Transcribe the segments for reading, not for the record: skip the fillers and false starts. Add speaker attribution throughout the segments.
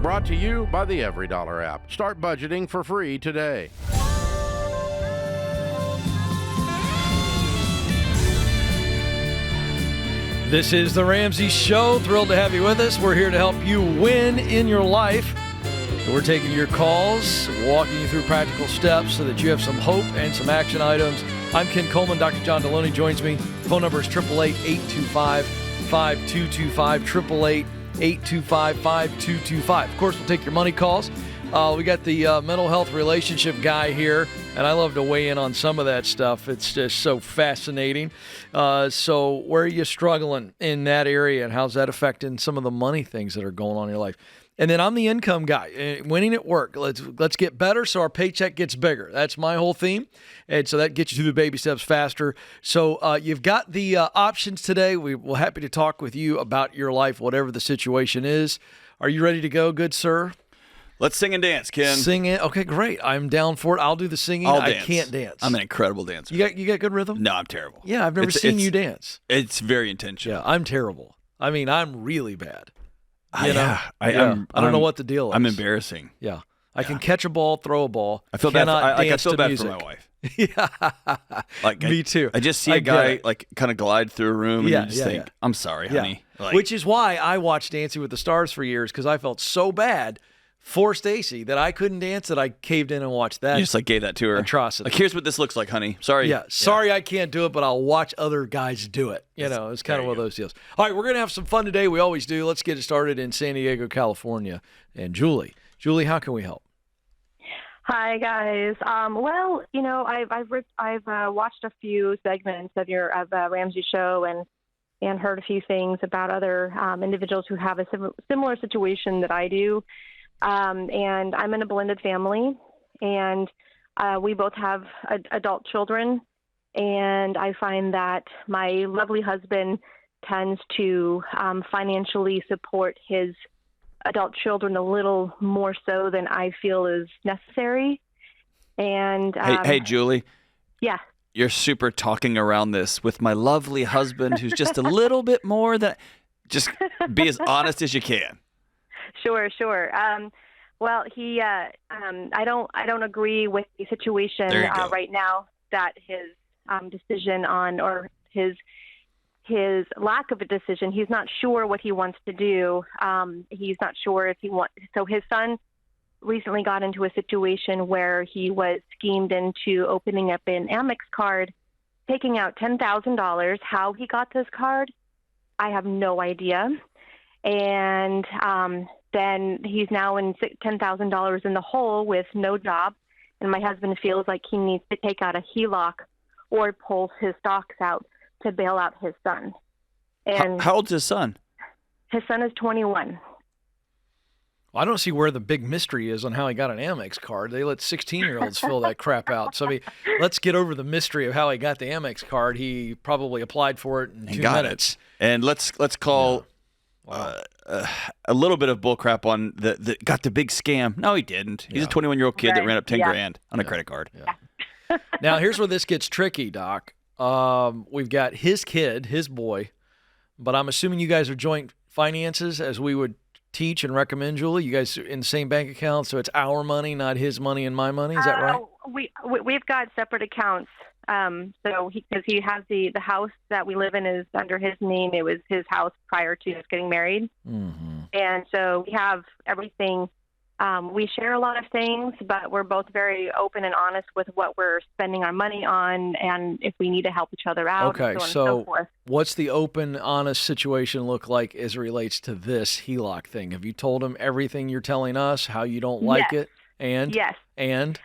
Speaker 1: Brought to you by the Every Dollar app. Start budgeting for free today.
Speaker 2: This is The Ramsey Show. Thrilled to have you with us. We're here to help you win in your life. We're taking your calls, walking you through practical steps so that you have some hope and some action items. I'm Ken Coleman. Dr. John Delony joins me. Phone number is 888-825-5225, 888-825-5225. Of course, we'll take your money calls. We got the mental health relationship guy here, and I love to weigh in on some of that stuff. It's just so fascinating. So where are you struggling in that area, and how's that affecting some of the money things that are going on in your life? And then I'm the income guy, winning at work. Let's get better so our paycheck gets bigger. That's my whole theme. And so that gets you through the baby steps faster. So you've got the options today. We're happy to talk with you about your life, whatever the situation is. Are you ready to go, good sir?
Speaker 3: Let's sing and dance, Ken.
Speaker 2: Sing it. Okay, great. I'm down for it. I'll do the singing.
Speaker 3: I'll
Speaker 2: I
Speaker 3: dance.
Speaker 2: can't dance.
Speaker 3: I'm an incredible dancer.
Speaker 2: You got good rhythm?
Speaker 3: No, I'm terrible.
Speaker 2: Yeah, I've never seen you dance.
Speaker 3: It's very intentional.
Speaker 2: Yeah, I'm terrible. I mean, I'm really bad. I don't know what the deal is.
Speaker 3: I'm embarrassing.
Speaker 2: Yeah. I can catch a ball, throw a ball.
Speaker 3: I feel bad. I feel bad
Speaker 2: music.
Speaker 3: for my wife.
Speaker 2: Yeah.
Speaker 3: Me
Speaker 2: too.
Speaker 3: I just see a guy kind of glide through a room and you just think, I'm sorry, honey.
Speaker 2: Which is why I watched Dancing with the Stars for years, because I felt so bad for Stacy that I couldn't dance that I caved in and watched that.
Speaker 3: You just gave that to her.
Speaker 2: Atrocity.
Speaker 3: Here's what this looks like, honey. Sorry.
Speaker 2: Yeah. Sorry I can't do it, but I'll watch other guys do it. It's kind of one of those deals. All right, we're going to have some fun today. We always do. Let's get it started in San Diego, California. And Julie, how can we help?
Speaker 4: Hi guys. I've watched a few segments of the Ramsey Show and heard a few things about other individuals who have a similar situation that I do. And I'm in a blended family, and we both have adult children. And I find that my lovely husband tends to financially support his adult children a little more so than I feel is necessary. And
Speaker 3: hey, Julie.
Speaker 4: Yeah.
Speaker 3: You're super talking around this with my lovely husband, who's just a little bit more than. Just be as honest as you can.
Speaker 4: Sure. Well, he, I don't agree with the situation right now that his decision on, or his lack of a decision. He's not sure what he wants to do. He's not sure if he wants. So his son recently got into a situation where he was schemed into opening up an Amex card, taking out $10,000. How he got this card, I have no idea. And then he's now in $10,000 in the hole with no job. And my husband feels like he needs to take out a HELOC or pull his stocks out to bail out his son. And
Speaker 3: how old's his son?
Speaker 4: His son is 21.
Speaker 2: Well, I don't see where the big mystery is on how he got an Amex card. They let 16-year-olds fill that crap out. So let's get over the mystery of how he got the Amex card. He probably applied for it in 2 minutes.
Speaker 3: And let's call a little bit of bullcrap on the got the big scam. No, he didn't. He's a 21-year-old kid that ran up $10,000 on a credit card.
Speaker 2: Yeah. Now, here's where this gets tricky, Doc. We've got his kid, his boy, but I'm assuming you guys are joint finances, as we would teach and recommend, Julie. You guys are in the same bank account, so it's our money, not his money and my money. Is that right?
Speaker 4: We've got separate accounts. So because he has the house that we live in is under his name. It was his house prior to us getting married. Mm-hmm. And so we have everything. We share a lot of things, but we're both very open and honest with what we're spending our money on and if we need to help each other out.
Speaker 2: Okay,
Speaker 4: and so forth.
Speaker 2: What's the open, honest situation look like as it relates to this HELOC thing? Have you told him everything you're telling us, how you don't like it? And
Speaker 4: yes,
Speaker 2: and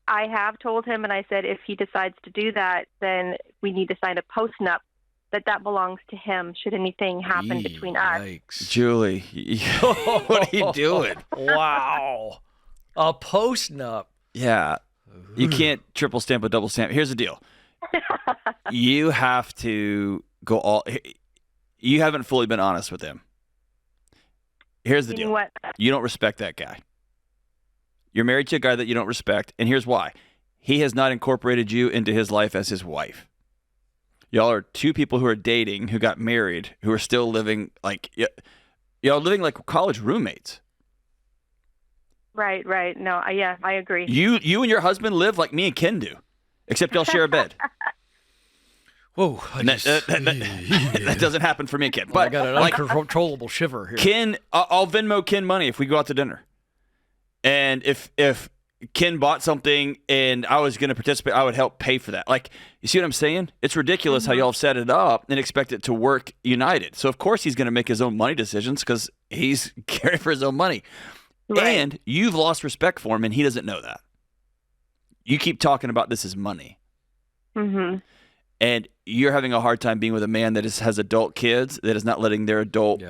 Speaker 4: I have told him, and I said if he decides to do that, then we need to sign a post-nup that belongs to him should anything happen between us.
Speaker 3: Julie, what are you doing?
Speaker 2: Wow, a post-nup.
Speaker 3: Yeah, you can't triple stamp a double stamp. Here's the deal: you have to go all. You haven't fully been honest with him. Here's the deal:
Speaker 4: what?
Speaker 3: You don't respect that guy. You're married to a guy that you don't respect, and here's why. He has not incorporated you into his life as his wife. Y'all are two people who are dating, who got married, who are still living like, y'all living like college roommates.
Speaker 4: Right. No, yeah, I agree.
Speaker 3: You and your husband live like me and Ken do, except y'all share a bed.
Speaker 2: Whoa,
Speaker 3: That doesn't happen for me and Ken. But
Speaker 2: I got an uncontrollable shiver here.
Speaker 3: Ken, I'll Venmo Ken money if we go out to dinner. And if Ken bought something and I was going to participate, I would help pay for that. Like, you see what I'm saying? It's ridiculous how y'all have set it up and expect it to work united. So, of course, he's going to make his own money decisions because he's caring for his own money. Right. And you've lost respect for him, and he doesn't know that. You keep talking about this as money. Mm-hmm. And you're having a hard time being with a man that has adult kids, that is not letting their adult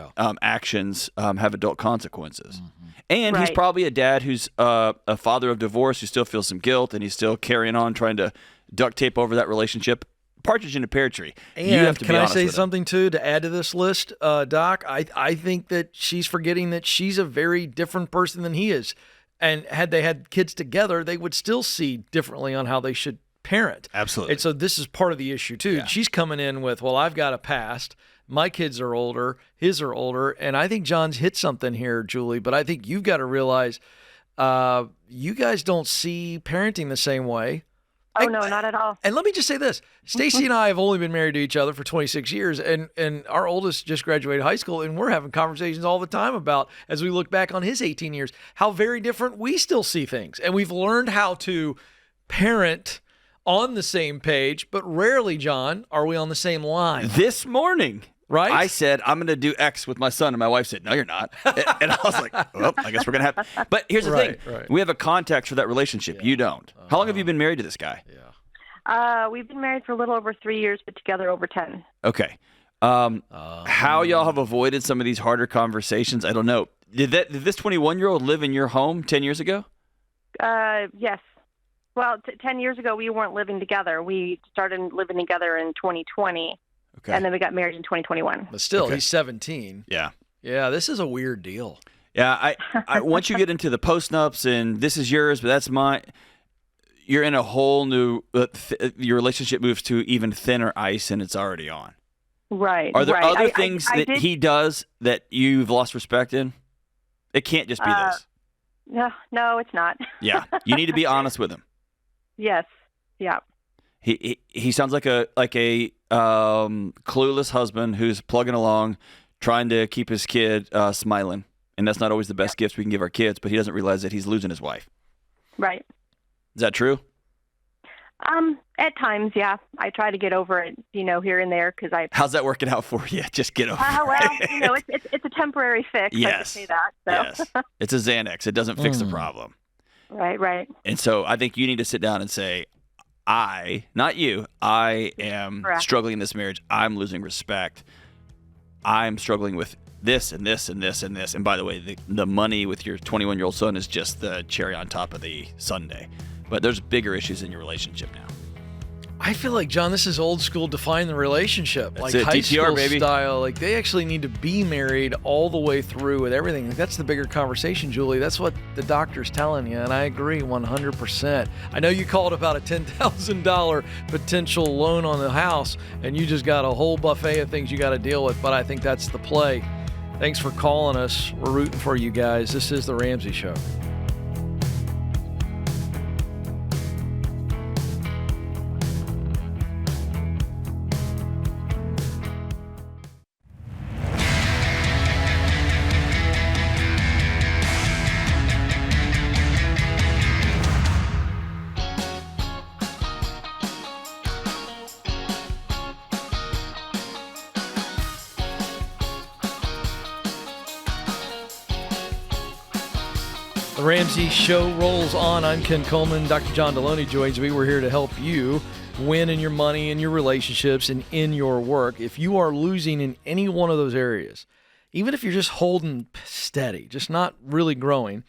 Speaker 3: actions have adult consequences. Mm-hmm. And he's probably a dad who's a father of divorce who still feels some guilt, and he's still carrying on trying to duct tape over that relationship. Partridge in a pear tree.
Speaker 2: And you have to can I say something, too, to add to this list, Doc? I think that she's forgetting that she's a very different person than he is. And had they had kids together, they would still see differently on how they should parent.
Speaker 3: Absolutely.
Speaker 2: And so this is part of the issue, too. Yeah. She's coming in with, well, I've got a past. My kids are older. His are older. And I think John's hit something here, Julie. But I think you've got to realize you guys don't see parenting the same way.
Speaker 4: Oh, no, not at all.
Speaker 2: And let me just say this. Stacy and I have only been married to each other for 26 years, and our oldest just graduated high school, and we're having conversations all the time about, as we look back on his 18 years, how very different we still see things. And we've learned how to parent on the same page, but rarely, John, are we on the same line.
Speaker 3: This morning,
Speaker 2: right?
Speaker 3: I said, I'm going to do X with my son, and my wife said, no, you're not. And I was like, well, I guess we're going to have. But here's the thing. Right. We have a context for that relationship. You don't. How long have you been married to this guy?
Speaker 4: We've been married for a little over 3 years, but together over 10.
Speaker 3: Okay. How y'all have avoided some of these harder conversations, I don't know. Did this 21-year-old live in your home 10 years ago?
Speaker 4: Yes. Well, 10 years ago, we weren't living together. We started living together in 2020. Okay. And then we got married in 2021.
Speaker 2: But still, he's 17.
Speaker 3: Yeah.
Speaker 2: Yeah, this is a weird deal.
Speaker 3: Yeah, I once you get into the post-nups and this is yours, but that's mine, you're in a whole new, your relationship moves to even thinner ice and it's already on.
Speaker 4: Right.
Speaker 3: Are there other things that he does that you've lost respect in? It can't just be this.
Speaker 4: No, it's not.
Speaker 3: Yeah, you need to be honest with him.
Speaker 4: Yes. Yeah.
Speaker 3: He sounds like a clueless husband who's plugging along, trying to keep his kid smiling, and that's not always the best gifts we can give our kids. But he doesn't realize that he's losing his wife.
Speaker 4: Right.
Speaker 3: Is that true?
Speaker 4: At times, yeah. I try to get over it, here and there because I.
Speaker 3: How's that working out for you? Just get over
Speaker 4: it. Well, it's a temporary fix.
Speaker 3: Yes.
Speaker 4: I could say that. So.
Speaker 3: Yes. It's a Xanax. It doesn't fix the problem.
Speaker 4: Right.
Speaker 3: And so I think you need to sit down and say, not you, I am struggling in this marriage. I'm losing respect. I'm struggling with this and this and this and this. And by the way, the money with your 21-year-old son is just the cherry on top of the sundae. But there's bigger issues in your relationship now.
Speaker 2: I feel like, John, this is old school define the relationship.
Speaker 3: That's
Speaker 2: like
Speaker 3: it,
Speaker 2: high
Speaker 3: DTR,
Speaker 2: school
Speaker 3: baby.
Speaker 2: style. Like they actually need to be married all the way through with everything. Like, that's the bigger conversation, Julie. That's what the doctor's telling you, and I agree 100%. I know you called about a $10,000 potential loan on the house, and you just got a whole buffet of things you got to deal with, but I think that's the play. Thanks for calling us. We're rooting for you guys. This is The Ramsey Show. The Ramsey Show rolls on. I'm Ken Coleman. Dr. John Delony joins me. We're here to help you win in your money, in your relationships, and in your work. If you are losing in any one of those areas, even if you're just holding steady, just not really growing,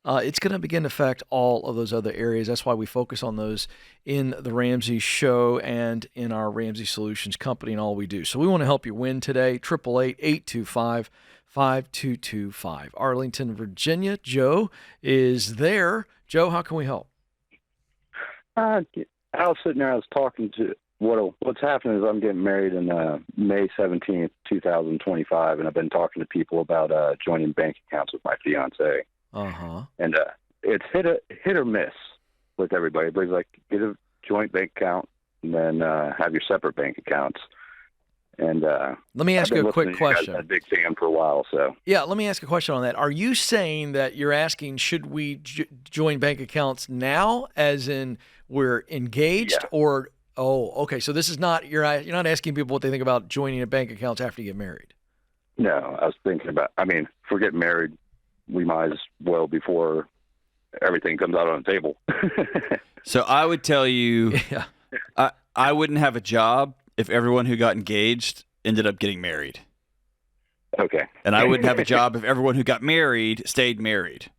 Speaker 2: it's going to begin to affect all of those other areas. That's why we focus on those in the Ramsey Show and in our Ramsey Solutions company and all we do. So we want to help you win today. 888-825-5225. Arlington, Virginia. Joe is there. Joe, how can we help?
Speaker 5: I was sitting there. I was talking to what's happening is I'm getting married in May 17th, 2025, and I've been talking to people about joining bank accounts with my fiance.
Speaker 2: Uh-huh.
Speaker 5: And it's hit or miss with everybody. Everybody's like, get a joint bank account and then have your separate bank accounts. And
Speaker 2: let me ask you a quick question.
Speaker 5: I'm a big fan for a while, so
Speaker 2: yeah. Let me ask a question on that. Are you saying that you're asking should we join bank accounts now, as in we're engaged, or okay? So this is not you're not asking people what they think about joining a bank accounts after you get married.
Speaker 5: No, I was thinking about. I mean, if we're getting married, we might as well before everything comes out on the table.
Speaker 3: So I would tell you, I wouldn't have a job if everyone who got engaged ended up getting married.
Speaker 5: Okay.
Speaker 3: And I wouldn't have a job if everyone who got married stayed married.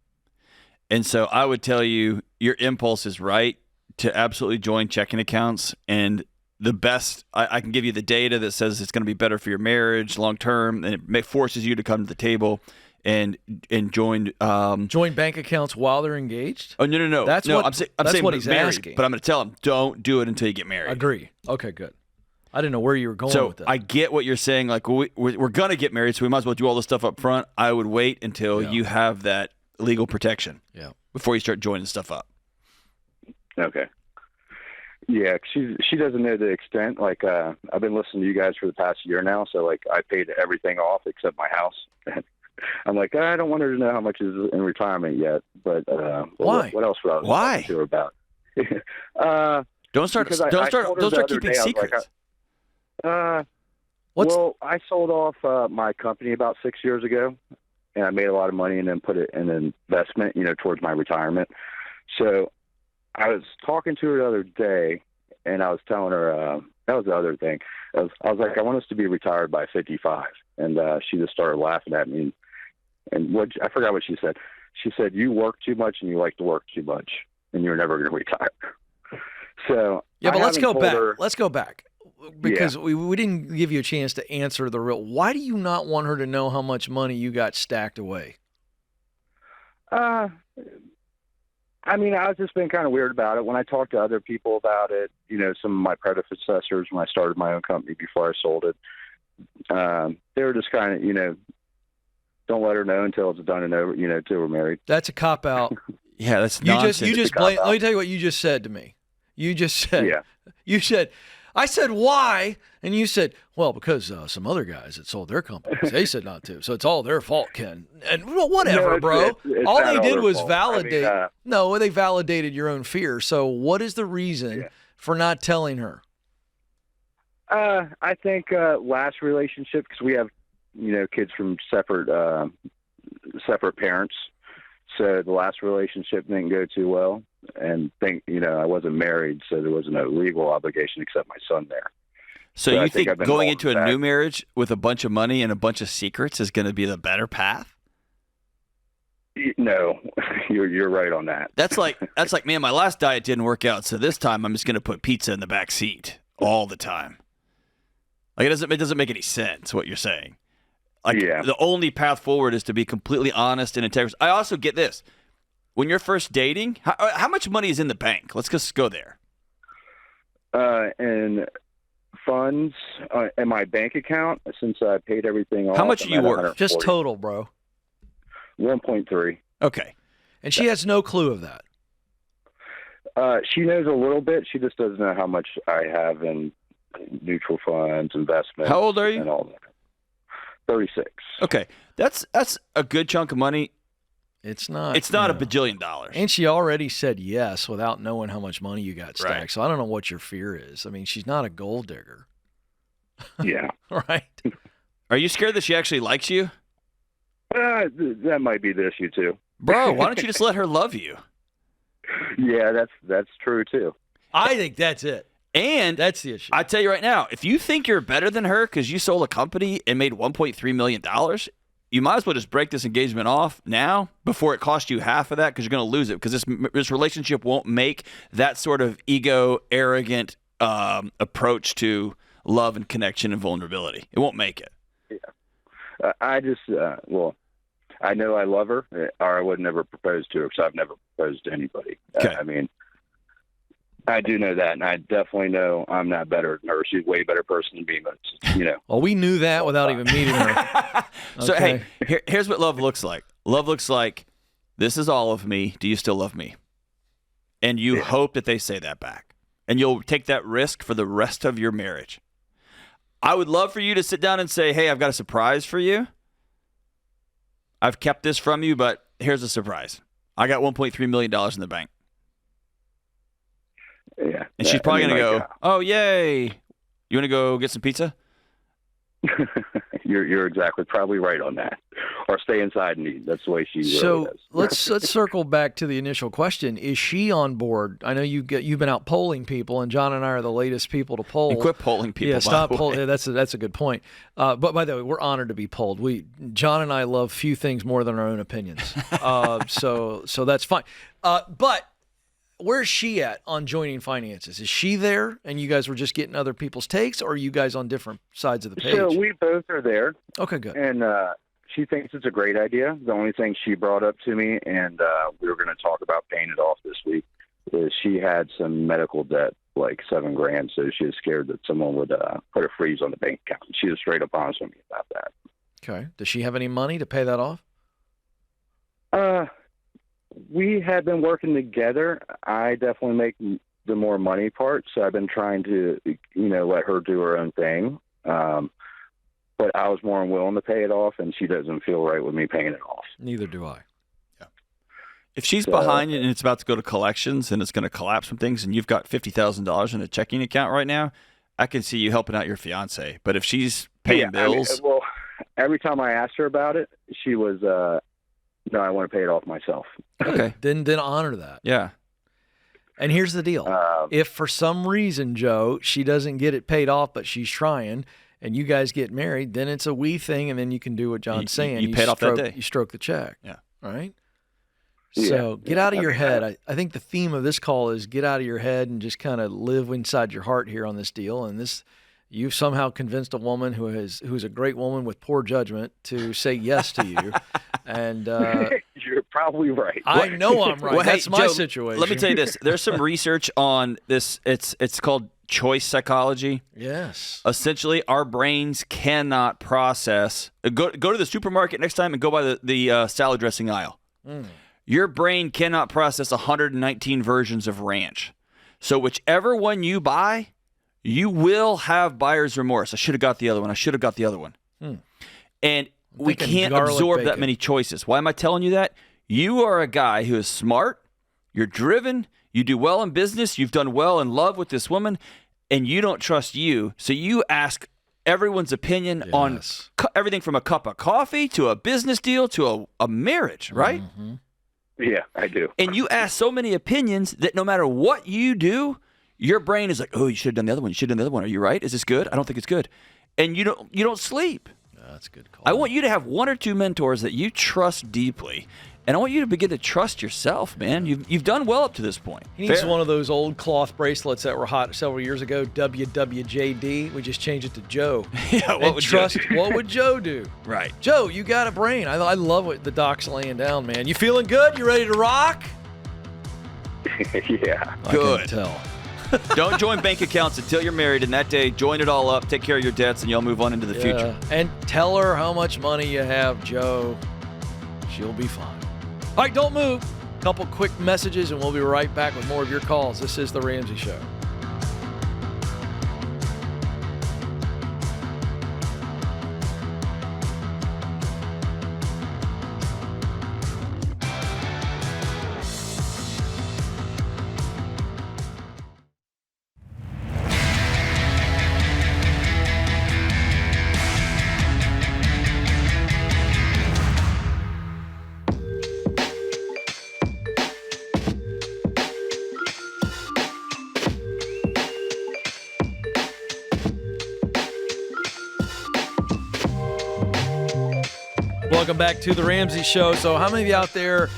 Speaker 3: And so I would tell you, your impulse is right to absolutely join checking accounts. And the best, I can give you the data that says it's going to be better for your marriage long term, and it forces you to come to the table and join
Speaker 2: bank accounts while they're engaged.
Speaker 3: Oh no!
Speaker 2: I'm saying
Speaker 3: what
Speaker 2: he's
Speaker 3: married,
Speaker 2: asking.
Speaker 3: But I'm going to tell him, don't do it until you get married.
Speaker 2: Agree. Okay, good. I didn't know where you were going with that.
Speaker 3: I get what you're saying. Like, we're going to get married, so we might as well do all this stuff up front. I would wait until you have that legal protection before you start joining stuff up.
Speaker 5: Okay. Yeah, she doesn't know the extent. Like, I've been listening to you guys for the past year now, so, like, I paid everything off except my house. I'm like, I don't want her to know how much is in retirement yet. But
Speaker 2: why?
Speaker 5: What else would I talk to her about?
Speaker 3: Don't start keeping secrets.
Speaker 5: Well, I sold off my company about 6 years ago, and I made a lot of money and then put it in an investment, towards my retirement. So I was talking to her the other day, and I was telling her that was the other thing. I was like, I want us to be retired by 55, and she just started laughing at me. And I forgot what she said. She said, "You work too much, and you like to work too much, and you're never going to retire." So
Speaker 2: yeah, but let's go back. Let's go back. Because we didn't give you a chance to answer the real. Why do you not want her to know how much money you got stacked away?
Speaker 5: I mean, I've just been kind of weird about it. When I talked to other people about it, some of my predecessors when I started my own company before I sold it, they were just kind of, don't let her know until it's done and over, until we're married.
Speaker 2: That's a cop-out.
Speaker 3: Yeah, that's nonsense.
Speaker 2: You just blame. Let me tell you what you just said to me. You just said, you said, I said, why? And you said, well, because some other guys that sold their companies, they said not to. So it's all their fault, Ken. And well, whatever, bro.
Speaker 5: It's
Speaker 2: all they did was
Speaker 5: fault.
Speaker 2: validate. They validated your own fear. So what is the reason for not telling her?
Speaker 5: I think last relationship, because we have, kids from separate parents. So the last relationship didn't go too well. And I wasn't married, so there wasn't a legal obligation except my son there.
Speaker 3: So you think going into a new marriage with a bunch of money and a bunch of secrets is going to be the better path?
Speaker 5: No, you're right on that.
Speaker 3: That's like, man, my last diet didn't work out, so this time I'm just going to put pizza in the back seat all the time. Like, it doesn't make any sense what you're saying. Like, the only path forward is to be completely honest and integrous. I also get this. When you're first dating, how much money is in the bank? Let's just go there.
Speaker 5: And funds in my bank account, since I paid everything off.
Speaker 3: How much are you worth?
Speaker 2: Just total, bro.
Speaker 5: 1.3.
Speaker 3: Okay.
Speaker 2: And she has no clue of that.
Speaker 5: She knows a little bit. She just doesn't know how much I have in mutual funds, investments.
Speaker 3: How old are you?
Speaker 5: And all that. 36.
Speaker 3: Okay. That's a good chunk of money.
Speaker 2: It's not
Speaker 3: a bajillion dollars.
Speaker 2: And she already said yes without knowing how much money you got stacked.
Speaker 3: Right.
Speaker 2: So I don't know what your fear is. I mean, she's not a gold digger.
Speaker 5: Yeah.
Speaker 2: Right.
Speaker 3: Are you scared that she actually likes you?
Speaker 5: That might be the issue too.
Speaker 3: Bro, why don't you just let her love you?
Speaker 5: Yeah, that's true too.
Speaker 2: I think that's it.
Speaker 3: And
Speaker 2: that's the issue.
Speaker 3: I tell you right now, if you think you're better than her because you sold a company and made $1.3 million, you might as well just break this engagement off now before it costs you half of that, because you're going to lose it, because this relationship won't make that sort of ego, arrogant approach to love and connection and vulnerability. It won't make it.
Speaker 5: Yeah. I just, I know I love her, or I would never propose to her, because I've never proposed to anybody.
Speaker 3: Okay.
Speaker 5: I mean, I do know that, and I definitely know I'm not better than her. She's a way better person than me, but,
Speaker 2: Well, we knew that without even meeting her.
Speaker 3: So, hey, here's what love looks like. Love looks like this is all of me. Do you still love me? And you hope that they say that back. And you'll take that risk for the rest of your marriage. I would love for you to sit down and say, hey, I've got a surprise for you. I've kept this from you, but here's a surprise. I got $1.3 million in the bank.
Speaker 5: Yeah.
Speaker 3: And she's probably going to go, oh, yay. You want to go get some pizza?
Speaker 5: You're exactly probably right on that. Or stay inside and eat. That's the way she
Speaker 2: So
Speaker 5: really does.
Speaker 2: let's circle back to the initial question. Is she on board? I know you've been out polling people, and John and I are the latest people to poll.
Speaker 3: And quit polling people.
Speaker 2: Yeah, stop polling. Yeah, that's a good point. But by the way, we're honored to be polled. John and I love few things more than our own opinions. So that's fine. But where's she at on joining finances? Is she there, and you guys were just getting other people's takes, or are you guys on different sides of the page?
Speaker 5: So we both are there.
Speaker 2: Okay, good.
Speaker 5: And she thinks it's a great idea. The only thing she brought up to me, and we were going to talk about paying it off this week, is she had some medical debt, like $7,000. So she was scared that someone would put a freeze on the bank account. She was straight up honest with me about that.
Speaker 2: Okay. Does she have any money to pay that off?
Speaker 5: We had been working together. I definitely make the more money part, so I've been trying to, let her do her own thing. But I was more unwilling to pay it off, and she doesn't feel right with me paying it off.
Speaker 2: Neither do I.
Speaker 3: Yeah. If she's behind and it's about to go to collections and it's going to collapse some things, and you've got $50,000 in a checking account right now, I can see you helping out your fiance. But if she's paying bills,
Speaker 5: every time I asked her about it, she was, no, I want to pay it off myself.
Speaker 3: okay,
Speaker 2: Then honor that.
Speaker 3: Yeah.
Speaker 2: And here's the deal: if for some reason, Joe, she doesn't get it paid off, but she's trying, and you guys get married, then it's a we thing, and then you can do what John's saying.
Speaker 3: You pay it off that day.
Speaker 2: You stroke the check.
Speaker 3: Yeah.
Speaker 2: All right?
Speaker 5: Yeah.
Speaker 2: So get out of your head. I think the theme of this call is get out of your head and just kind of live inside your heart here on this deal. And you've somehow convinced a woman who's a great woman with poor judgment to say yes to you. And
Speaker 5: you're probably right.
Speaker 2: I know I'm right.
Speaker 3: Well,
Speaker 2: That's
Speaker 3: hey,
Speaker 2: my
Speaker 3: Joe,
Speaker 2: situation.
Speaker 3: Let me tell you this. There's some research on this. It's called choice psychology.
Speaker 2: Yes.
Speaker 3: Essentially, our brains cannot process. Go to the supermarket next time and go by the salad dressing aisle. Your brain cannot process 119 versions of ranch. So whichever one you buy, you will have buyer's remorse. I should have got the other one. I should have got the other one. And we can't absorb that many choices. Why am I telling you that? You are a guy who is smart. You're driven. You do well in business. You've done well in love with this woman, and you don't trust you. So you ask everyone's opinion on everything from a cup of coffee to a business deal to a marriage, right?
Speaker 2: Mm-hmm.
Speaker 5: Yeah, I do.
Speaker 3: And you ask so many opinions that no matter what you do, your brain is like, oh, you should have done the other one. You should have done the other one. Are you right? Is this good? I don't think it's good. And you don't sleep.
Speaker 2: That's a good call.
Speaker 3: I want you to have one or two mentors that you trust deeply. And I want you to begin to trust yourself, man. You've done well up to this point.
Speaker 2: He needs one of those old cloth bracelets that were hot several years ago, WWJD. We just changed it to Joe.
Speaker 3: Yeah, what would Joe do?
Speaker 2: What would Joe do?
Speaker 3: Right.
Speaker 2: Joe, you got a brain. I love what the doc's laying down, man. You feeling good? You ready to rock?
Speaker 5: Yeah.
Speaker 3: Good.
Speaker 2: I can tell.
Speaker 3: Don't join bank accounts until you're married, and that day, join it all up, take care of your debts, and you'll move on into the future.
Speaker 2: And tell her how much money you have, Joe. She'll be fine. All right, don't move. Couple quick messages, and we'll be right back with more of your calls. This is The Ramsey Show. Welcome back to The Ramsey Show. So how many of you out there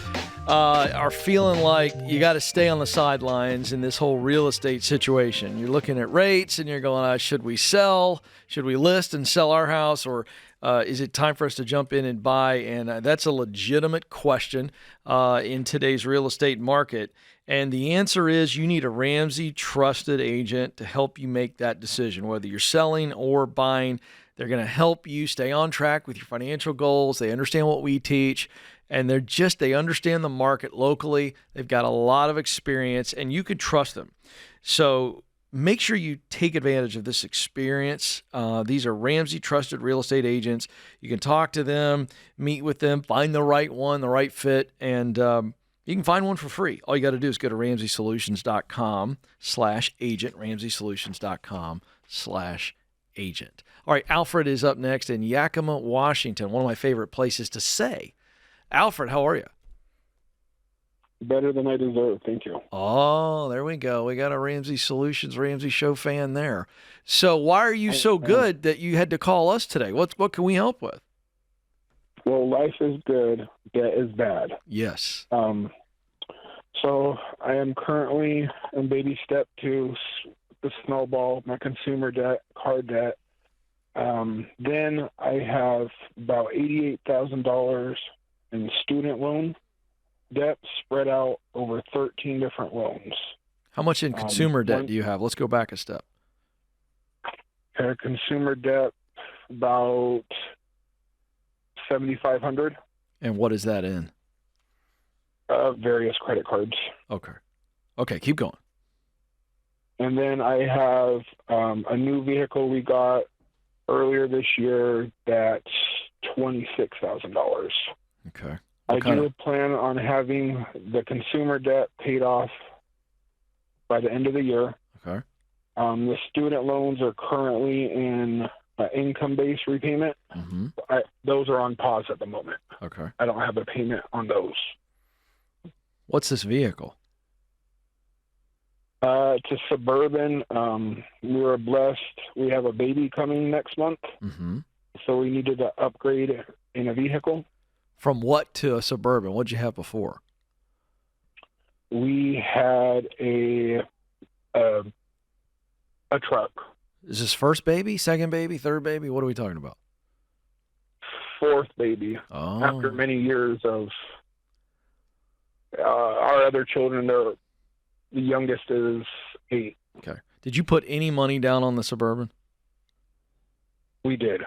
Speaker 2: are feeling like you got to stay on the sidelines in this whole real estate situation? You're looking at rates and you're going, should we sell? Should we list and sell our house? Or is it time for us to jump in and buy? And that's a legitimate question in today's real estate market. And the answer is you need a Ramsey trusted agent to help you make that decision, whether you're selling or buying. They're going to help you stay on track with your financial goals. They understand what we teach, And they understand the market locally. They've got a lot of experience, and you could trust them. So make sure you take advantage of this experience. These are Ramsey trusted real estate agents. You can talk to them, meet with them, find the right one, the right fit, and you can find one for free. All you got to do is go to RamseySolutions.com/agent, RamseySolutions.com/agent. All right, Alfred is up next in Yakima, Washington, one of my favorite places to say. Alfred, how are you?
Speaker 6: Better than I deserve, thank you.
Speaker 2: Oh, there we go. We got a Ramsey Solutions, Ramsey Show fan there. So why are you so good that you had to call us today? What can we help with?
Speaker 6: Well, life is good, debt is bad.
Speaker 2: Yes.
Speaker 6: So I am currently in baby step 2, the snowball, my consumer debt, car debt. Then I have about $88,000 in student loan debt spread out over 13 different loans.
Speaker 2: How much in consumer debt do you have? Let's go back a step.
Speaker 6: Consumer debt, about $7,500.
Speaker 2: And what is that in?
Speaker 6: Various credit cards.
Speaker 2: Okay, keep going.
Speaker 6: And then I have a new vehicle we got earlier this year that's $26,000.
Speaker 2: Okay.
Speaker 6: I do plan on having the consumer debt paid off by the end of the year.
Speaker 2: Okay.
Speaker 6: The student loans are currently in income-based repayment.
Speaker 2: Mm-hmm.
Speaker 6: Those are on pause at the moment.
Speaker 2: Okay.
Speaker 6: I don't have a payment on those.
Speaker 2: What's this vehicle?
Speaker 6: It's a Suburban. We were blessed. We have a baby coming next month.
Speaker 2: Mm-hmm.
Speaker 6: So we needed to upgrade in a vehicle.
Speaker 2: From what to a Suburban? What did you have before?
Speaker 6: We had a truck.
Speaker 2: Is this first baby, second baby, third baby? What are we talking about?
Speaker 6: Fourth baby.
Speaker 2: Oh.
Speaker 6: After many years of our other children, the youngest is 8.
Speaker 2: Okay. Did you put any money down on the Suburban?
Speaker 6: We did.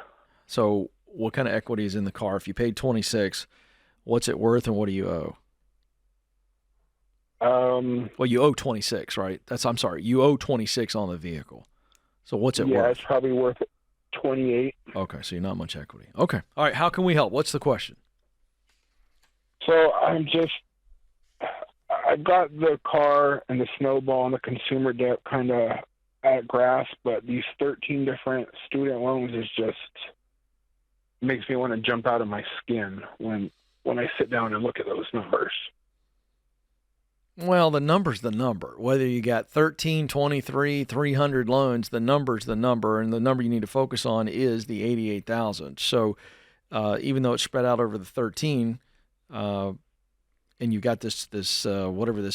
Speaker 2: So what kind of equity is in the car? If you paid $26,000, what's it worth and what do you owe? Well, you owe $26,000, right? I'm sorry. You owe $26,000 on the vehicle. So what's it worth?
Speaker 6: Yeah, it's probably worth $28,000.
Speaker 2: Okay, so you're not much equity. Okay. All right, how can we help? What's the question?
Speaker 6: So I've got the car and the snowball and the consumer debt kind of at grasp, but these 13 different student loans is just makes me want to jump out of my skin when I sit down and look at those numbers.
Speaker 2: Well, the number's the number. Whether you got 13, 23, 300 loans, the number's the number, and the number you need to focus on is the $88,000. So even though it's spread out over the 13, and you've got this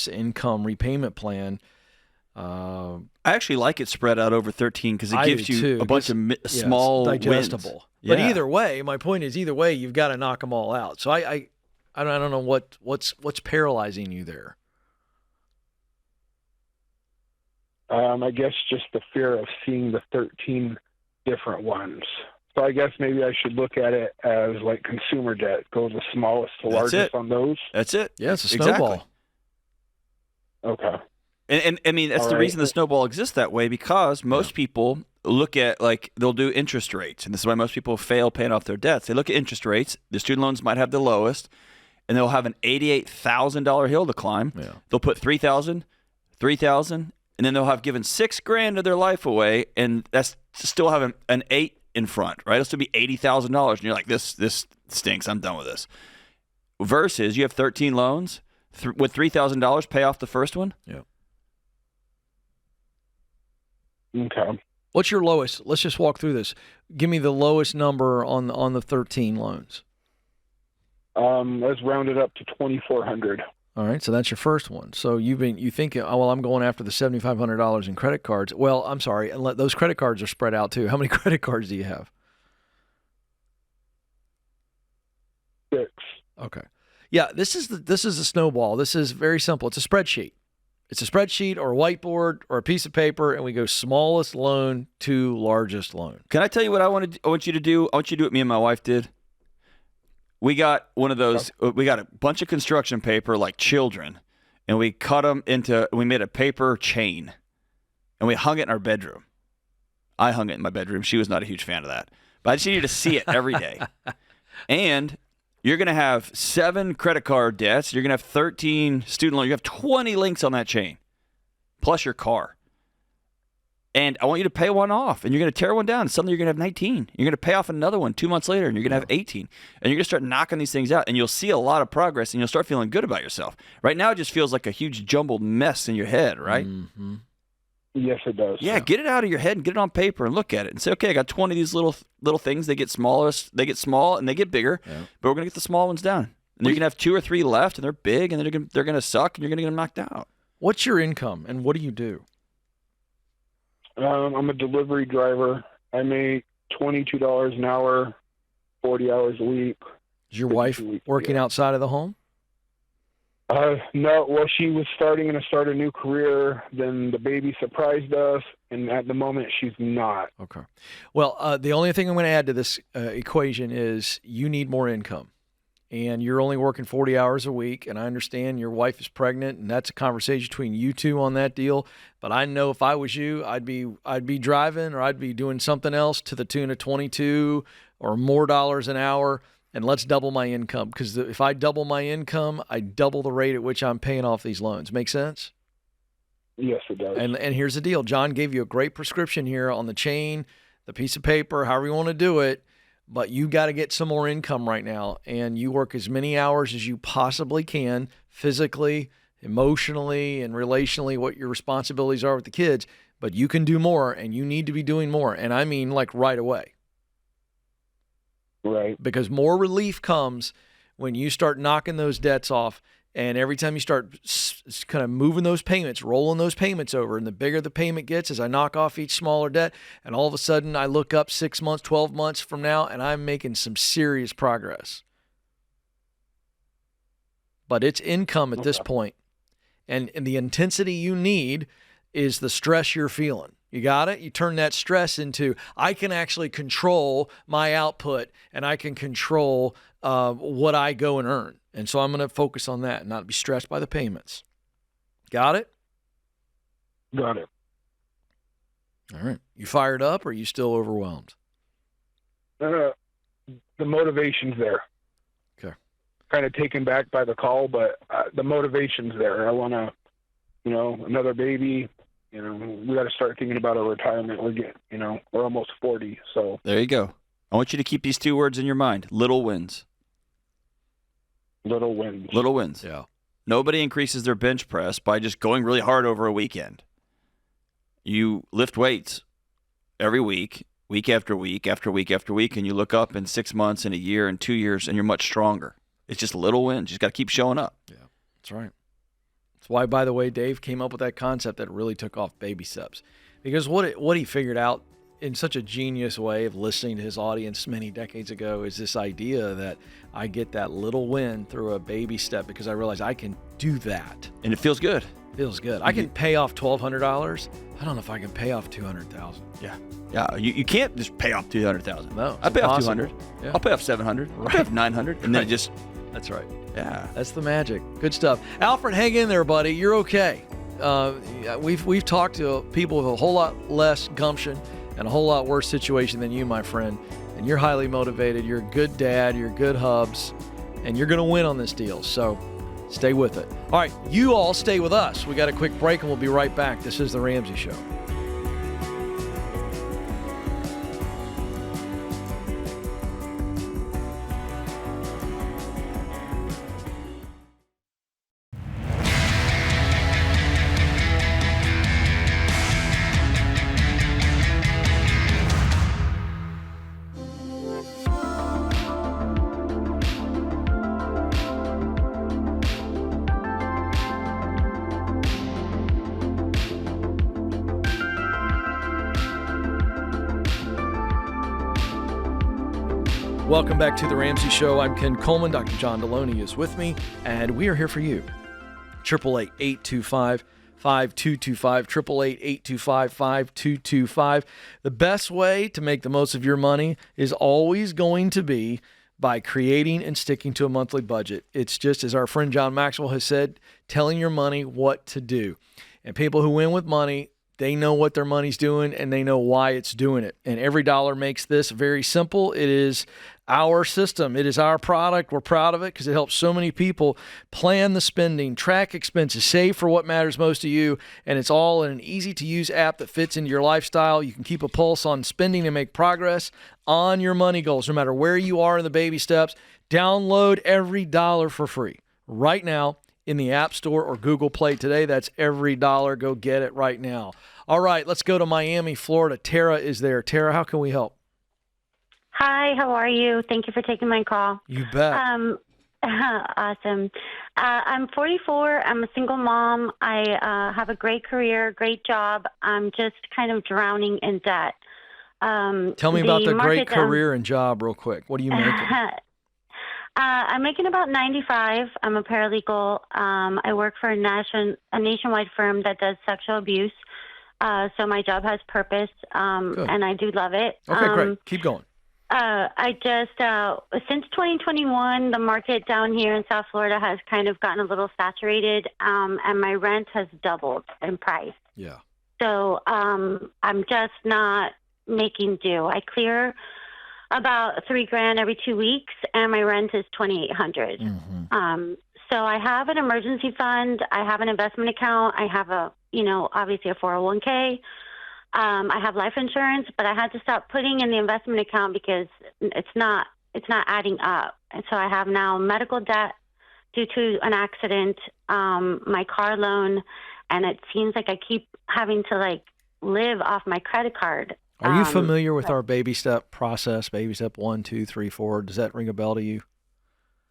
Speaker 2: income repayment plan.
Speaker 3: I actually like it spread out over 13 because it gives you
Speaker 2: too.
Speaker 3: a bunch of small
Speaker 2: digestible.
Speaker 3: wins.
Speaker 2: But
Speaker 3: Yeah.
Speaker 2: either way, my point is either way, you've got to knock them all out. So I don't know what's paralyzing you there.
Speaker 6: I guess just the fear of seeing the 13 different ones. So I guess maybe I should look at it as like consumer debt. Go the smallest to largest on those.
Speaker 3: That's it.
Speaker 2: Yeah, it's a snowball.
Speaker 3: Exactly.
Speaker 6: Okay.
Speaker 3: And I mean, that's
Speaker 6: All
Speaker 3: the
Speaker 6: right.
Speaker 3: reason the snowball exists that way, because most people look at, like, they'll do interest rates. And this is why most people fail paying off their debts. They look at interest rates. The student loans might have the lowest, and they'll have an $88,000 hill to climb.
Speaker 2: Yeah.
Speaker 3: They'll put $3,000, $3,000, and then they'll have given $6,000 of their life away, and that's still have an 8 in front, right? It'll still be $80,000, and you're like, this stinks. I'm done with this. Versus you have 13 loans with $3,000, pay off the first one.
Speaker 2: Yeah.
Speaker 6: Okay.
Speaker 2: What's your lowest? Let's just walk through this. Give me the lowest number on the 13 loans.
Speaker 6: Let's round it up to 2,400.
Speaker 2: All right, so that's your first one. So you think, oh, well, I'm going after the $7,500 in credit cards. Well, I'm sorry, and those credit cards are spread out too. How many credit cards do you have?
Speaker 6: 6.
Speaker 2: Okay. Yeah, this is a snowball. This is very simple. It's a spreadsheet. It's a spreadsheet or a whiteboard or a piece of paper, and we go smallest loan to largest loan.
Speaker 3: Can I tell you what I want you to do? I want you to do what me and my wife did. We got one of those. We got a bunch of construction paper like children, and we cut them into. We made a paper chain, and we hung it in our bedroom. I hung it in my bedroom. She was not a huge fan of that, but I just need you to see it every day. And you're going to have 7 credit card debts. You're going to have 13 student loans. You have 20 links on that chain, plus your car. And I want you to pay one off, and you're going to tear one down. And suddenly you're going to have 19. You're going to pay off another one 2 months later, and you're going to have 18. And you're going to start knocking these things out, and you'll see a lot of progress, and you'll start feeling good about yourself. Right now, it just feels like a huge jumbled mess in your head, right?
Speaker 2: Mm-hmm.
Speaker 6: Yes, it does.
Speaker 3: Yeah, get it out of your head and get it on paper and look at it and say, okay, I got 20 of these little things. They get smaller, they get small, and they get bigger. Yeah. But we're going to get the small ones down. And you're going to have 2 or 3 left, and they're big, and they're going to suck, and you're going to get them knocked out.
Speaker 2: What's your income, and what do you do?
Speaker 6: I'm a delivery driver. I make $22 an hour, 40 hours a week.
Speaker 2: Is your wife working outside of the home?
Speaker 6: No. Well, she was starting to start a new career. Then the baby surprised us, and at the moment, she's not.
Speaker 2: Okay. Well, the only thing I'm going to add to this equation is you need more income. And you're only working 40 hours a week, and I understand your wife is pregnant, and that's a conversation between you two on that deal. But I know if I was you, I'd be driving or I'd be doing something else to the tune of 22 or more dollars an hour, and let's double my income. Because if I double my income, I double the rate at which I'm paying off these loans. Make sense?
Speaker 6: Yes, it does.
Speaker 2: And here's the deal. John gave you a great prescription here on the chain, the piece of paper, however you want to do it. But you got to get some more income right now, and you work as many hours as you possibly can, physically, emotionally, and relationally, what your responsibilities are with the kids. But you can do more, and you need to be doing more, and I mean like right away.
Speaker 6: Right.
Speaker 2: Because more relief comes when you start knocking those debts off, and every time you start kind of moving those payments, rolling those payments over, and the bigger the payment gets as I knock off each smaller debt, and all of a sudden I look up 6 months, 12 months from now, and I'm making some serious progress. But it's income at this point. And the intensity you need is the stress you're feeling. You got it? You turn that stress into, I can actually control my output, and I can control what I go and earn. And so I'm going to focus on that and not be stressed by the payments. Got it?
Speaker 6: Got it.
Speaker 2: All right. You fired up, or are you still overwhelmed?
Speaker 6: The motivation's there.
Speaker 2: Okay.
Speaker 6: Kind of taken back by the call, but the motivation's there. I want to, another baby. We got to start thinking about our retirement. We're almost 40. So
Speaker 3: there you go. I want you to keep these 2 words in your mind: little wins.
Speaker 6: Little wins.
Speaker 3: Little wins.
Speaker 2: Yeah.
Speaker 3: Nobody increases their bench press by just going really hard over a weekend. You lift weights every week, week after week, after week after week, and you look up in 6 months and a year and 2 years, and you're much stronger. It's just little wins. You just got to keep showing up.
Speaker 2: Yeah, that's right. That's why, by the way, Dave came up with that concept that really took off, baby steps. Because what he figured out in such a genius way of listening to his audience many decades ago is this idea that I get that little win through a baby step because I realize I can do that.
Speaker 3: And it feels good.
Speaker 2: Feels good. I can pay off $1,200. I don't know if I can pay off $200,000.
Speaker 3: Yeah. You can't just pay off $200,000.
Speaker 2: No.
Speaker 3: I pay off $200.
Speaker 2: Yeah.
Speaker 3: I'll pay off $700. I'll pay off $900. And then it just.
Speaker 2: That's right.
Speaker 3: Yeah.
Speaker 2: That's the magic. Good stuff. Alfred, hang in there, buddy. You're okay. We've talked to people with a whole lot less gumption and a whole lot worse situation than you, my friend. And you're highly motivated. You're a good dad. You're good hubs. And you're going to win on this deal. So stay with it. All right. You all stay with us. We got a quick break, and we'll be right back. This is The Ramsey Show. Welcome back to The Ramsey Show. I'm Ken Coleman. Dr. John Delony is with me, and we are here for you. 888-825-5225, 888-825-5225. The best way to make the most of your money is always going to be by creating and sticking to a monthly budget. It's just, as our friend John Maxwell has said, telling your money what to do. And people who win with money, they know what their money's doing and they know why it's doing it. And Every Dollar makes this very simple. It is our system. It is our product. We're proud of it because it helps so many people plan the spending, track expenses, save for what matters most to you. And it's all in an easy-to-use app that fits into your lifestyle. You can keep a pulse on spending and make progress on your money goals, no matter where you are in the baby steps. Download Every Dollar for free right now in the App Store or Google Play today. That's Every Dollar. Go get it right now. All right, let's go to Miami, Florida. Tara is there. Tara, how can we help?
Speaker 7: Hi, how are you? Thank you for taking my call.
Speaker 2: You bet.
Speaker 7: Awesome. I'm 44. I'm a single mom. I have a great career, great job. I'm just kind of drowning in debt.
Speaker 2: Tell me about the great career and job real quick. What are you making?
Speaker 7: I'm making about 95. I'm a paralegal. I work for a nationwide firm that does sexual abuse. So my job has purpose, and I do love it.
Speaker 2: Okay, great. Keep going.
Speaker 7: I just, since 2021, the market down here in South Florida has kind of gotten a little saturated, and my rent has doubled in price.
Speaker 2: Yeah.
Speaker 7: So I'm just not making do. I clear about $3,000 every 2 weeks, and my rent is $2,800.
Speaker 2: Mm-hmm.
Speaker 7: So I have an emergency fund. I have an investment account. I have obviously a 401k. I have life insurance, but I had to stop putting in the investment account because it's not adding up. And so I have now medical debt due to an accident, my car loan, and it seems like I keep having to live off my credit card.
Speaker 2: Are you familiar with our baby step process? Baby step 1, 2, 3, 4. Does that ring a bell to you?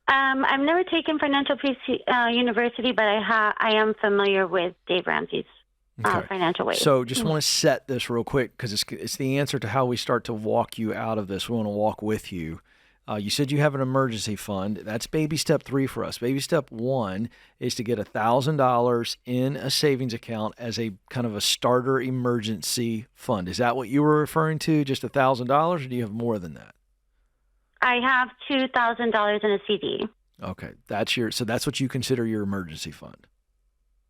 Speaker 7: I've never taken Financial Peace University, but I am familiar with Dave Ramsey's financial ways.
Speaker 2: So just want to set this real quick because it's the answer to how we start to walk you out of this. We want to walk with you. You said you have an emergency fund. That's baby step 3 for us. Baby step 1 is to get $1,000 in a savings account as a kind of a starter emergency fund. Is that what you were referring to, just $1,000, or do you have more than that?
Speaker 7: I have $2,000 in a CD.
Speaker 2: Okay, so that's what you consider your emergency fund.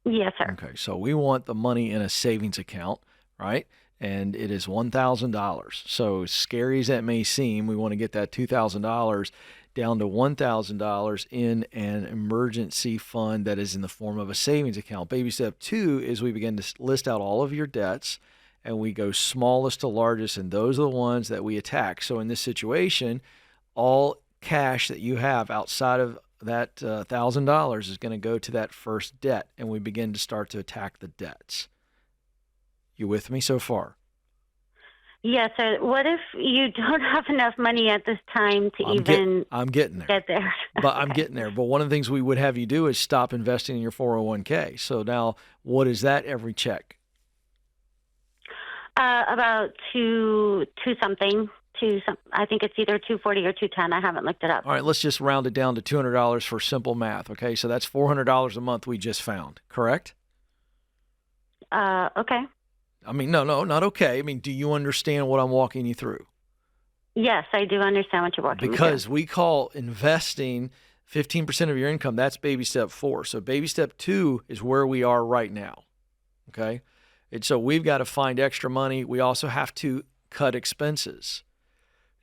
Speaker 7: Yes, sir.
Speaker 2: Okay, so we want the money in a savings account, right? And it is $1,000. So as scary as that may seem, we want to get that $2,000 down to $1,000 in an emergency fund that is in the form of a savings account. Baby step 2 is we begin to list out all of your debts, and we go smallest to largest, and those are the ones that we attack. So in this situation, all cash that you have outside of that $1,000 is going to go to that first debt, and we begin to start to attack the debts. You with me so far?
Speaker 7: Yes, sir. What if you don't have enough money at this time to
Speaker 2: I'm getting there.
Speaker 7: Get there.
Speaker 2: But I'm getting there. But one of the things we would have you do is stop investing in your 401k. So now, what is that every check?
Speaker 7: About two something. I think it's either 240 or 210. I haven't looked it up.
Speaker 2: All right, let's just round it down to $200 for simple math. Okay, so that's $400 a month we just found. Correct?
Speaker 7: Okay.
Speaker 2: I mean, no, not okay. I mean, do you understand what I'm walking you through?
Speaker 7: Yes, I do understand what you're walking me through.
Speaker 2: Because we call investing 15% of your income. That's baby step 4. So baby step 2 is where we are right now. Okay, and so we've got to find extra money. We also have to cut expenses.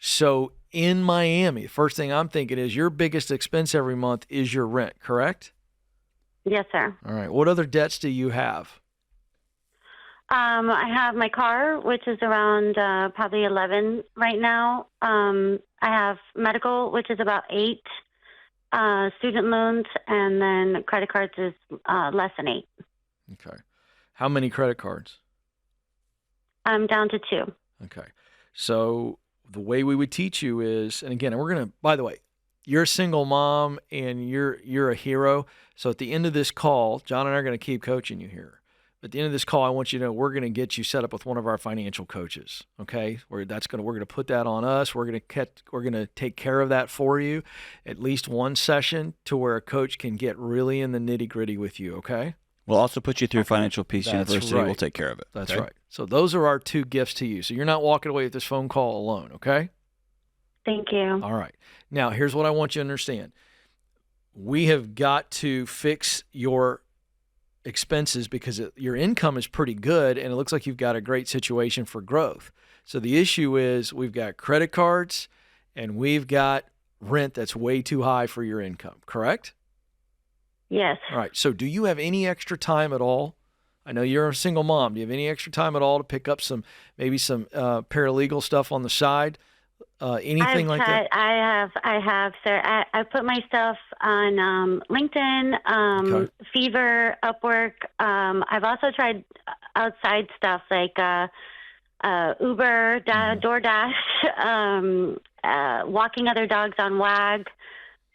Speaker 2: So in Miami, the first thing I'm thinking is your biggest expense every month is your rent, correct?
Speaker 7: Yes, sir.
Speaker 2: All right. What other debts do you have?
Speaker 7: I have my car, which is around probably 11 right now. I have medical, which is about 8, student loans, and then credit cards is less than 8.
Speaker 2: Okay. How many credit cards?
Speaker 7: I'm down to 2.
Speaker 2: Okay. So the way we would teach you is, and again, we're going to, by the way, you're a single mom and you're a hero. So at the end of this call, John and I are going to keep coaching you here. At the end of this call, I want you to know we're going to get you set up with one of our financial coaches. Okay, we're going to put that on us. We're going to take care of that for you, at least one session to where a coach can get really in the nitty gritty with you. Okay.
Speaker 3: We'll also put you through Financial Peace
Speaker 2: That's
Speaker 3: University.
Speaker 2: right.
Speaker 3: We'll take care of it.
Speaker 2: That's
Speaker 3: okay?
Speaker 2: right. So those are our 2 gifts to you. So you're not walking away with this phone call alone. Okay.
Speaker 7: Thank you.
Speaker 2: All right. Now, here's what I want you to understand. We have got to fix your expenses because your income is pretty good and it looks like you've got a great situation for growth. So the issue is we've got credit cards and we've got rent that's way too high for your income, correct?
Speaker 7: Yes.
Speaker 2: All right. So do you have any extra time at all? I know you're a single mom. Do you have any extra time at all to pick up maybe some paralegal stuff on the side? Anything like that?
Speaker 7: I have, sir. I put my stuff on LinkedIn, Fever, Upwork. I've also tried outside stuff like Uber, DoorDash, walking other dogs on WAG.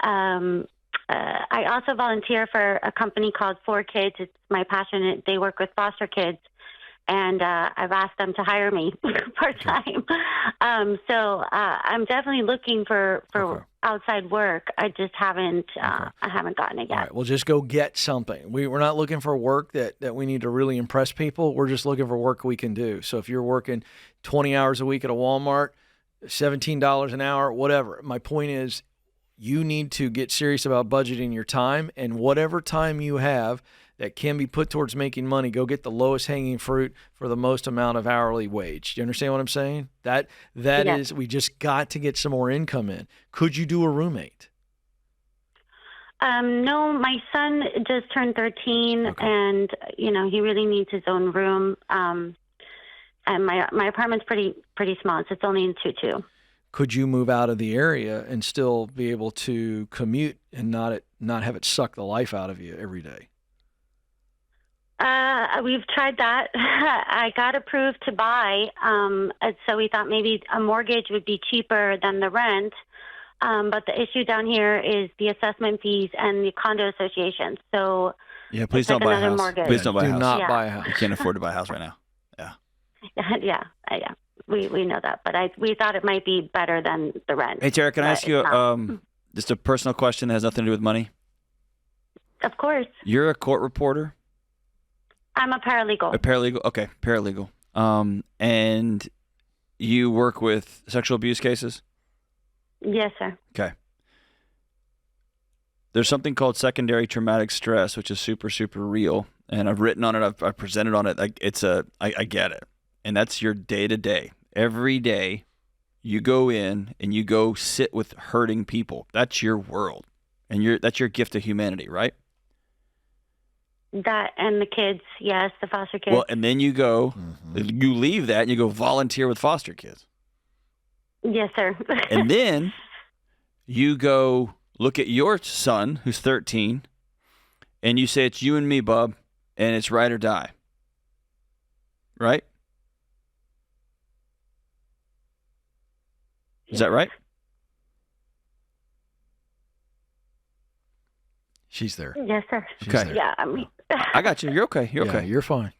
Speaker 7: I also volunteer for a company called 4Kids. It's my passion. They work with foster kids. And I've asked them to hire me part-time. So I'm definitely looking for outside work. I just haven't I haven't gotten it yet.
Speaker 2: All right, well, just go get something. We're not looking for work that we need to really impress people. We're just looking for work we can do. So if you're working 20 hours a week at a Walmart, $17 an hour, whatever. My point is you need to get serious about budgeting your time, and whatever time you have that can be put towards making money, go get the lowest hanging fruit for the most amount of hourly wage. Do you understand what I'm saying? That is, we just got to get some more income in. Could you do a roommate?
Speaker 7: No, my son just turned 13, and he really needs his own room. And my apartment's pretty small. So it's only in 2-2.
Speaker 2: Could you move out of the area and still be able to commute and not have it suck the life out of you every day?
Speaker 7: We've tried that. I got approved to buy, so we thought maybe a mortgage would be cheaper than the rent. But the issue down here is the assessment fees and the condo association. So
Speaker 3: yeah, please don't buy a house.
Speaker 7: Mortgage.
Speaker 3: Please don't buy a house.
Speaker 2: Do not buy a house.
Speaker 3: You can't afford to buy a house right now. Yeah.
Speaker 7: Yeah. We know that, but we thought it might be better than the rent.
Speaker 3: Hey, Tara, can I ask you just a personal question that has nothing to do with money?
Speaker 7: Of course.
Speaker 3: You're a court reporter?
Speaker 7: I'm a paralegal.
Speaker 3: A paralegal? Okay, paralegal. And you work with sexual abuse cases?
Speaker 7: Yes, sir.
Speaker 3: Okay. There's something called secondary traumatic stress, which is super, super real. And I've written on it. I've presented on it. I get it. And that's your day-to-day. Every day you go in and you go sit with hurting people. That's your world. And that's your gift to humanity, right?
Speaker 7: That and the kids, yes, the foster kids.
Speaker 3: Well, and then you go, you leave that and you go volunteer with foster kids.
Speaker 7: Yes, sir.
Speaker 3: And then you go look at your son, who's 13, and you say, it's you and me, bub, and it's ride or die. Right? Is that right?
Speaker 2: She's there.
Speaker 7: Yes, sir.
Speaker 2: She's there.
Speaker 7: Yeah,
Speaker 3: I got you. You're okay. You're okay.
Speaker 2: You're fine.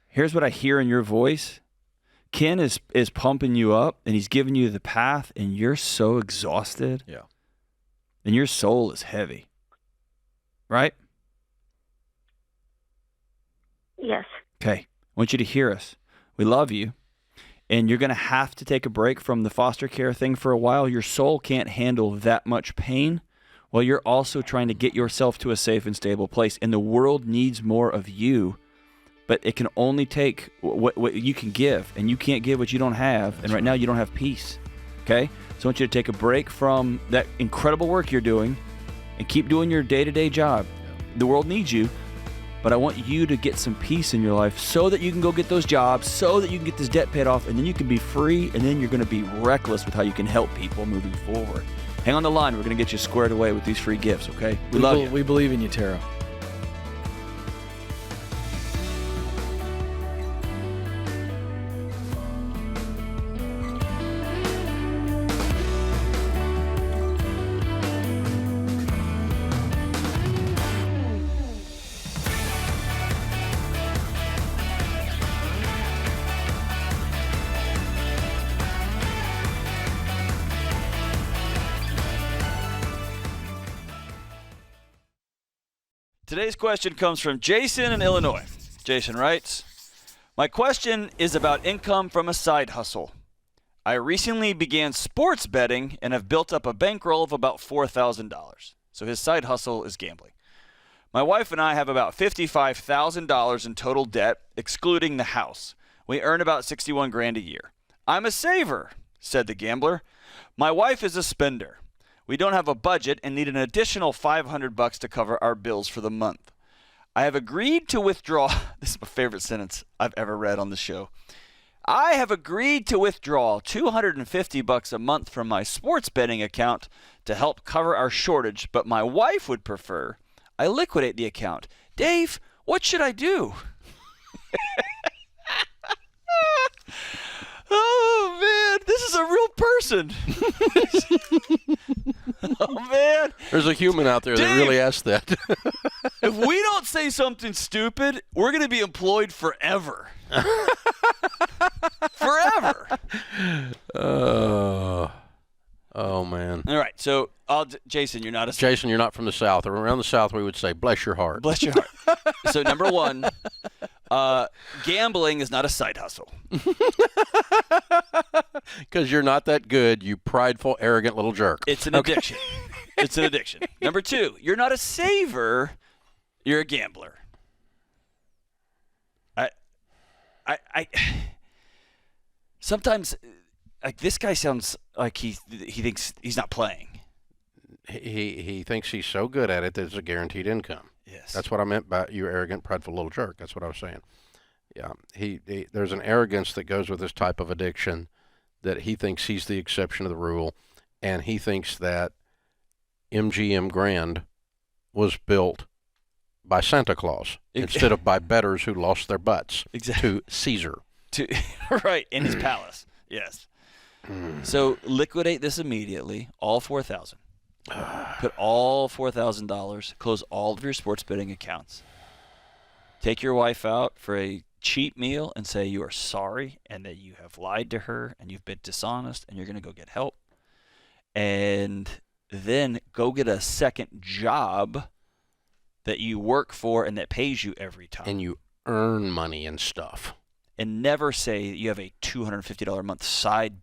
Speaker 3: Here's what I hear in your voice. Ken is pumping you up, and he's giving you the path, and you're so exhausted.
Speaker 2: Yeah.
Speaker 3: And your soul is heavy. Right?
Speaker 7: Yes.
Speaker 3: Okay. I want you to hear us. We love you. And you're going to have to take a break from the foster care thing for a while. Your soul can't handle that much pain while you're also trying to get yourself to a safe and stable place. And the world needs more of you, but it can only take what you can give, and you can't give what you don't have. And right now you don't have peace. Okay? So I want you to take a break from that incredible work you're doing and keep doing your day-to-day job. The world needs you. But I want you to get some peace in your life so that you can go get those jobs, so that you can get this debt paid off, and then you can be free, and then you're going to be reckless with how you can help people moving forward. Hang on the line. We're going to get you squared away with these free gifts, okay? We love you.
Speaker 2: We believe in you, Tara.
Speaker 3: Today's question comes from Jason in Illinois. Jason writes, my question is about income from a side hustle. I recently began sports betting and have built up a bankroll of about $4,000. So his side hustle is gambling. My wife and I have about $55,000 in total debt, excluding the house. We earn about $61,000 a year. I'm a saver, said the gambler. My wife is a spender. We don't have a budget and need an additional $500 to cover our bills for the month. I have agreed to withdraw. This is my favorite sentence I've ever read on the show. I have agreed to withdraw $250 a month from my sports betting account to help cover our shortage, but my wife would prefer I liquidate the account. Dave, what should I do? Oh, man, this is a real person. Oh, man.
Speaker 8: There's a human out there
Speaker 3: Dave,
Speaker 8: that really asked that.
Speaker 3: If we don't say something stupid, we're going to be employed forever. Forever.
Speaker 8: Oh, man.
Speaker 3: All right, so Jason, you're not a...
Speaker 8: Jason, you're not from the South. Around the South, we would say, bless your heart.
Speaker 3: Bless your heart. So, number one, gambling is not a side hustle.
Speaker 8: Because you're not that good, you prideful, arrogant little jerk.
Speaker 3: It's an addiction. It's an addiction. Number two, you're not a saver, you're a gambler. I sometimes, like, this guy sounds like he thinks he's not playing.
Speaker 8: He thinks he's so good at it that it's a guaranteed income.
Speaker 3: Yes.
Speaker 8: That's what I meant by you arrogant, prideful little jerk. That's what I was saying. Yeah, there's an arrogance that goes with this type of addiction that he thinks he's the exception to the rule, and he thinks that MGM Grand was built by Santa Claus instead of by bettors who lost their butts to Caesar.
Speaker 3: Right, in his palace. Yes. So liquidate this immediately, all $4,000. Put all $4,000, close all of your sports betting accounts. Take your wife out for a cheap meal and say you are sorry and that you have lied to her and you've been dishonest and you're going to go get help. And then go get a second job that you work for and that pays you every time.
Speaker 8: And you earn money and stuff.
Speaker 3: And never say you have a $250 a month side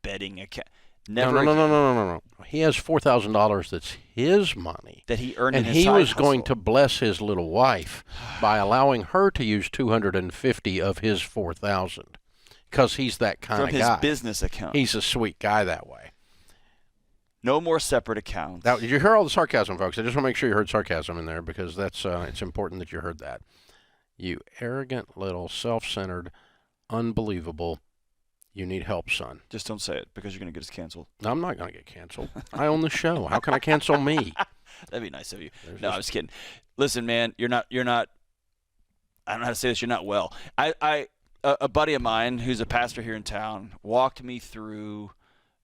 Speaker 3: betting account. Never.
Speaker 8: No. He has $4,000 that's his money
Speaker 3: that he earned
Speaker 8: and
Speaker 3: in his
Speaker 8: he
Speaker 3: side
Speaker 8: was
Speaker 3: hustle.
Speaker 8: going to bless his little wife by allowing her to use $250 of his $4,000 because he's that kind of guy.
Speaker 3: From his business account.
Speaker 8: He's a sweet guy that way.
Speaker 3: No more separate accounts.
Speaker 8: Now, did you hear all the sarcasm, folks? I just want to make sure you heard sarcasm in there because that's it's important that you heard that. You arrogant little self-centered, unbelievable. You need help, son.
Speaker 3: Just don't say it because you're going to get us canceled.
Speaker 8: No, I'm not going to get canceled. I own the show. How can I cancel me?
Speaker 3: That'd be nice of you. No, I'm just kidding. Listen, man, you're not. I don't know how to say this. You're not well. A buddy of mine who's a pastor here in town walked me through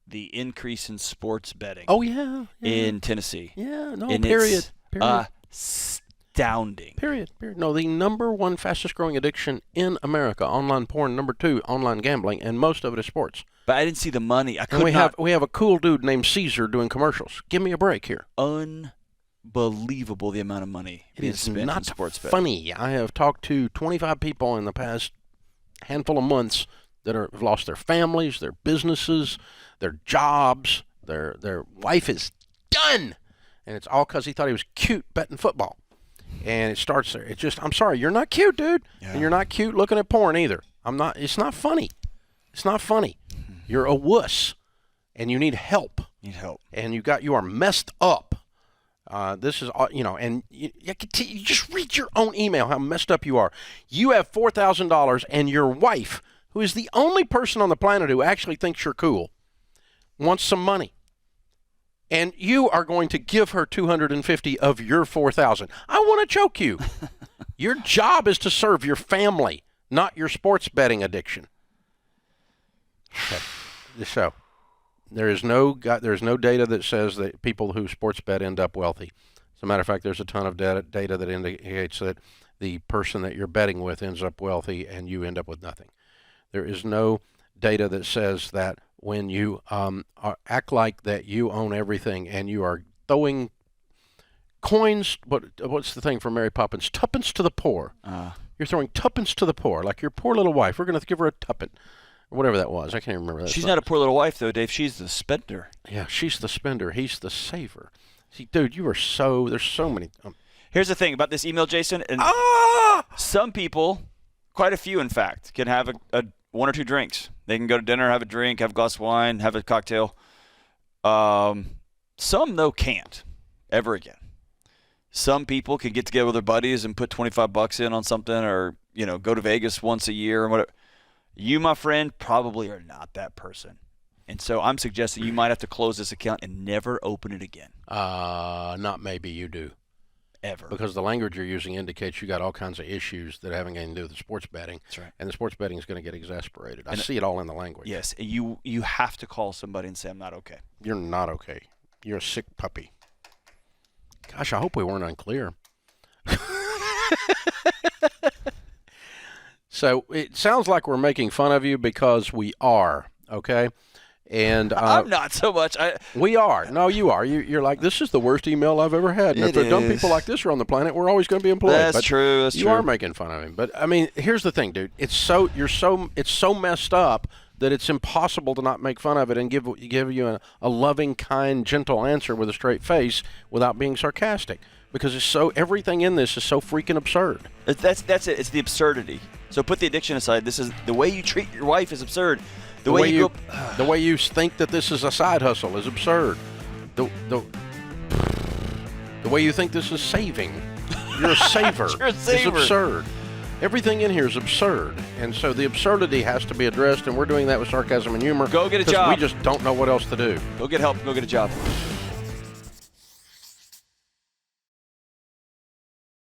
Speaker 3: the increase in sports betting.
Speaker 8: Oh yeah.
Speaker 3: In Tennessee.
Speaker 8: Yeah. No.
Speaker 3: And
Speaker 8: Period.
Speaker 3: It's astounding.
Speaker 8: Period. No, the number one fastest growing addiction in America, online porn. Number two, online gambling, and most of it is sports.
Speaker 3: But I didn't see the money.
Speaker 8: We have a cool dude named Caesar doing commercials. Give me a break here.
Speaker 3: Unbelievable the amount of money being spent in sports betting.
Speaker 8: Funny. I have talked to 25 people in the past handful of months that have lost their families, their businesses, their jobs. Their wife is done, and it's all because he thought he was cute betting football. And it starts there. It's just, I'm sorry, you're not cute, dude. Yeah. And you're not cute looking at porn either. It's not funny. It's not funny. You're a wuss, and you need help. And you are messed up. This is, and you just read your own email, how messed up you are. You have $4,000, and your wife, who is the only person on the planet who actually thinks you're cool, wants some money. And you are going to give her $250 of your $4,000. I want to choke you. Your job is to serve your family, not your sports betting addiction. Okay. So there's no data that says that people who sports bet end up wealthy. As a matter of fact, there's a ton of data that indicates that the person that you're betting with ends up wealthy and you end up with nothing. There is no data that says that when you act like that you own everything and you are throwing coins, what's the thing from Mary Poppins? Tuppence to the poor. You're throwing tuppence to the poor, like your poor little wife. We're going to give her a tuppence. or whatever that was. I can't even remember that.
Speaker 3: She's not a poor little wife, though, Dave. She's the spender.
Speaker 8: Yeah, she's the spender. He's the saver. See, dude, you are so – there's so many
Speaker 3: Here's the thing about this email, Jason. And some people, quite a few, in fact, can have a 1 or 2 drinks. They can go to dinner, have a drink, have a glass of wine, have a cocktail. Some, though, can't ever again. Some people can get together with their buddies and put $25 in on something, or go to Vegas once a year or whatever. You, my friend, probably are not that person. And so I'm suggesting you might have to close this account and never open it again.
Speaker 8: Not maybe, you do.
Speaker 3: Ever.
Speaker 8: Because the language you're using indicates you got all kinds of issues that haven't anything to do with sports betting.
Speaker 3: That's right.
Speaker 8: And the sports betting is going to get exasperated. I see it all in the language.
Speaker 3: Yes. And you have to call somebody and say, I'm not okay.
Speaker 8: You're not okay. You're a sick puppy. Gosh, I hope we weren't unclear. So it sounds like we're making fun of you because we are, okay? And
Speaker 3: I'm not so much.
Speaker 8: We are. No, you are. You're like, this is the worst email I've ever had. And if there are dumb people like this are on the planet, we're always going to be employed.
Speaker 3: That's true. That's
Speaker 8: you
Speaker 3: true.
Speaker 8: are making fun of him. But I mean, here's the thing, dude. It's so messed up that it's impossible to not make fun of it and give you a loving, kind, gentle answer with a straight face without being sarcastic. Because everything in this is so freaking absurd.
Speaker 3: That's it. It's the absurdity. So put the addiction aside. This is the way you treat your wife is absurd. The way you
Speaker 8: think that this is a side hustle is absurd. The way you think this is saving, you're a saver.
Speaker 3: You're a saver.
Speaker 8: Is absurd. Everything in here is absurd, and so the absurdity has to be addressed. And we're doing that with sarcasm and humor.
Speaker 3: Go get a job.
Speaker 8: We just don't know what else to do.
Speaker 3: Go get help. Go get a job.